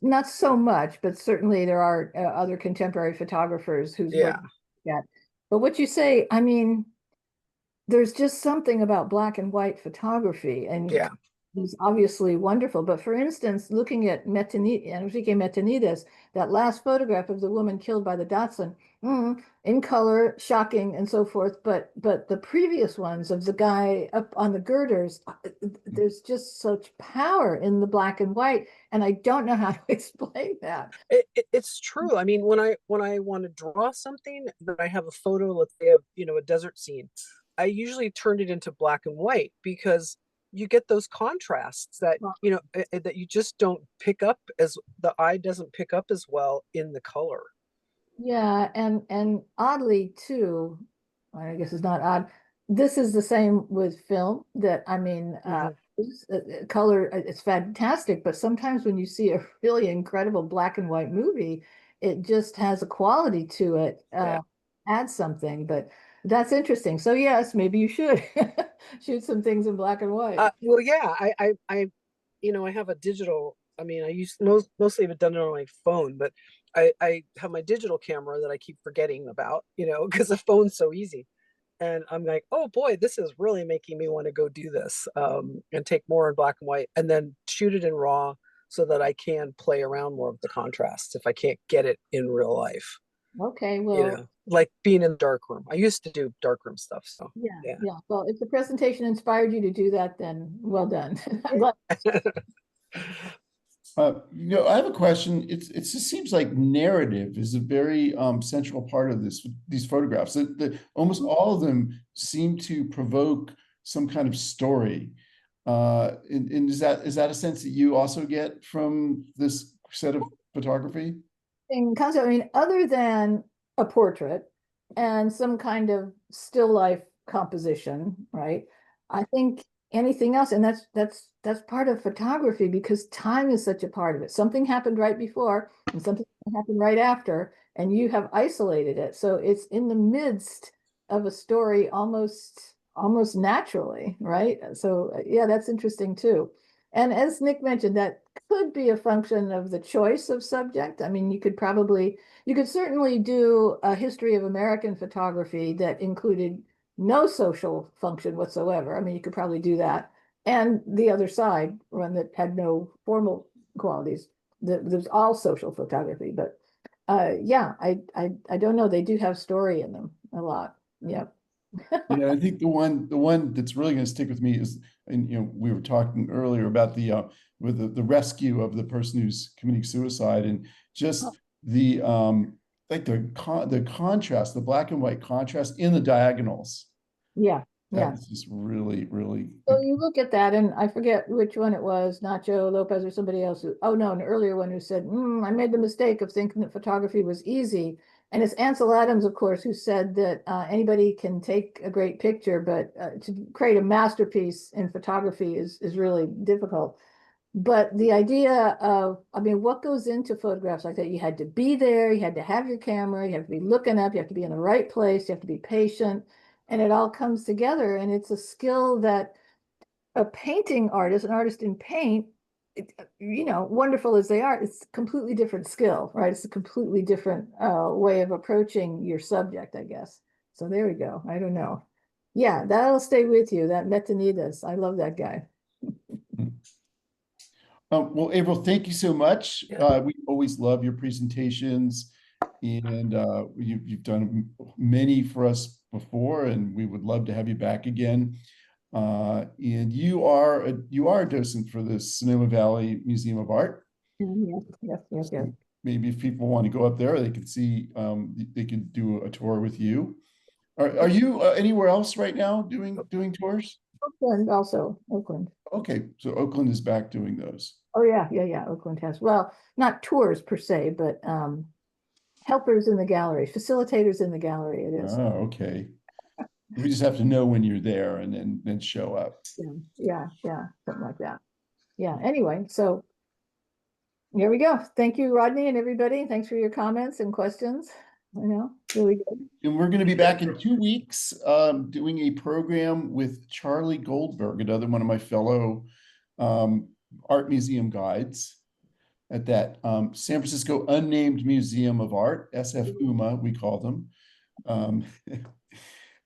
Not so much, but certainly there are other contemporary photographers whose work that. But what you say, I mean, there's just something about black and white photography, and he's obviously wonderful. But for instance, looking at Enrique Metanides, that last photograph of the woman killed by the Datsun, in color, shocking, and so forth. But the previous ones of the guy up on the girders, there's just such power in the black and white, and I don't know how to explain that. It's true. I mean, when I want to draw something, that I have a photo, let's say of a desert scene, I usually turn it into black and white, because you get those contrasts that that you just don't pick up, as the eye doesn't pick up as well in the color. Yeah, and oddly too, I guess it's not odd. This is the same with film. That I mean, color, it's fantastic, but sometimes when you see a really incredible black and white movie, it just has a quality to it, adds something. But that's interesting. So yes, maybe you should shoot some things in black and white. Well, yeah, I have a digital. I mean, I mostly have done it on my phone, but I have my digital camera that I keep forgetting about, because the phone's so easy. And I'm like, oh boy, this is really making me want to go do this, and take more in black and white, and then shoot it in RAW, so that I can play around more with the contrasts if I can't get it in real life. Okay, well, like being in the darkroom. I used to do darkroom stuff. So yeah. Well, if the presentation inspired you to do that, then well done. I'm glad. I have a question. It just seems like narrative is a very central part of these photographs. Almost all of them seem to provoke some kind of story. And is that a sense that you also get from this set of photography? Concept, I mean, other than a portrait and some kind of still life composition, right? I think anything else, and that's part of photography, because time is such a part of it. Something happened right before and something happened right after, and you have isolated it. So it's in the midst of a story almost naturally, right? So yeah, that's interesting too. And as Nick mentioned, that could be a function of the choice of subject. I mean, you could certainly do a history of American photography that included no social function whatsoever. I mean, you could probably do that. And the other side, one that had no formal qualities, there's all social photography. But yeah, I don't know. They do have story in them a lot. Yeah. Yeah, I think the one that's really going to stick with me is, and we were talking earlier about with the rescue of the person who's committing suicide, and just the contrast, the black and white contrast in the diagonals. Yeah, That yeah. was just really, really. So you look at that, and I forget which one it was, Nacho Lopez or somebody else who, oh no, an earlier one who said, I made the mistake of thinking that photography was easy. And it's Ansel Adams, of course, who said that anybody can take a great picture, but to create a masterpiece in photography is really difficult. But the idea of, I mean, what goes into photographs like that? You had to be there, you had to have your camera, you have to be looking up, you have to be in the right place, you have to be patient, and it all comes together. And it's a skill that a painting artist, an artist in paint, wonderful as they are, it's a completely different skill, right? It's a completely different way of approaching your subject, I guess. So there we go. I don't know. Yeah, that'll stay with you. That Metanidas. I love that guy. Well, April, thank you so much. Yeah. We always love your presentations, and you've done many for us before, and we would love to have you back again. And you are a docent for the Sonoma Valley Museum of Art. Yes. So maybe if people want to go up there, they could see, they could do a tour with you. Are you anywhere else right now doing tours? Oakland also, Oakland. Okay, so Oakland is back doing those. Oh, yeah. Oakland has, well, not tours per se, but helpers in the gallery, facilitators in the gallery, it is. Oh, okay. We just have to know when you're there and then show up. Yeah, something like that. Yeah, anyway, so here we go. Thank you, Rodney, and everybody. Thanks for your comments and questions. Really good. And we're going to be back in 2 weeks, doing a program with Charlie Goldberg, another one of my fellow art museum guides at that San Francisco Unnamed Museum of Art, SF-UMA, we call them.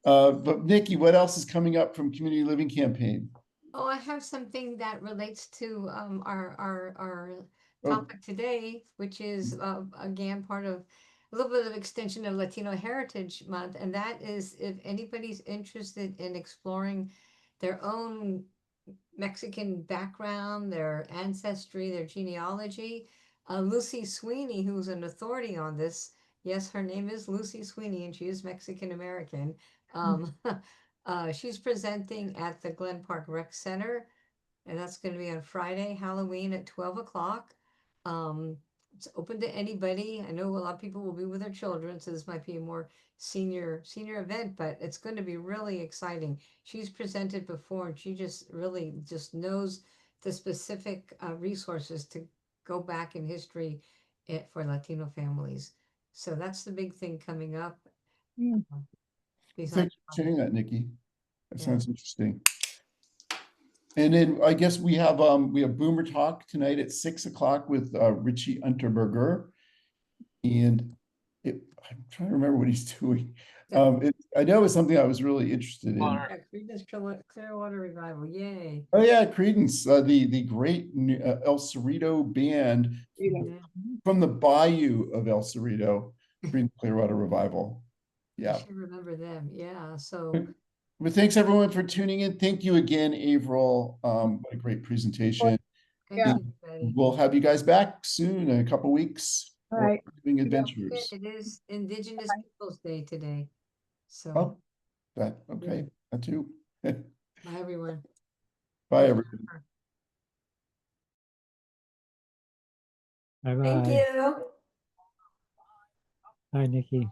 But Nikki, what else is coming up from Community Living Campaign? Oh, I have something that relates to our Oh. topic today, which is again part of a little bit of extension of Latino Heritage Month, and that is if anybody's interested in exploring their own Mexican background, their ancestry, their genealogy. Lucy Sweeney, who's an authority on this, yes, her name is Lucy Sweeney, and she is Mexican American. She's presenting at the Glen Park Rec Center, and that's going to be on Friday, Halloween at 12 o'clock. It's open to anybody. I know a lot of people will be with their children, so this might be a more senior event, but it's going to be really exciting. She's presented before, and she just really just knows the specific resources to go back in history for Latino families. So that's the big thing coming up. Thanks for sharing that, Nikki. That Yeah. sounds interesting. And then I guess we have Boomer Talk tonight at 6 o'clock with Richie Unterberger. And I'm trying to remember what he's doing. I know it's something I was really interested in. Creedence Clearwater Revival, yay. Oh yeah, Creedence, the great El Cerrito band from the bayou of El Cerrito, Creedence Clearwater Revival. Yeah. I should remember them. Yeah. So Well, thanks everyone for tuning in. Thank you again, Avril. What a great presentation. thanks, And everybody. we'll have you guys back soon in a couple weeks. All right. Doing Don't adventures. forget, it is Indigenous Peoples Day today. So Oh, that okay. That too. bye everyone. Bye everyone. Bye Thank bye. you. Bye, Nikki.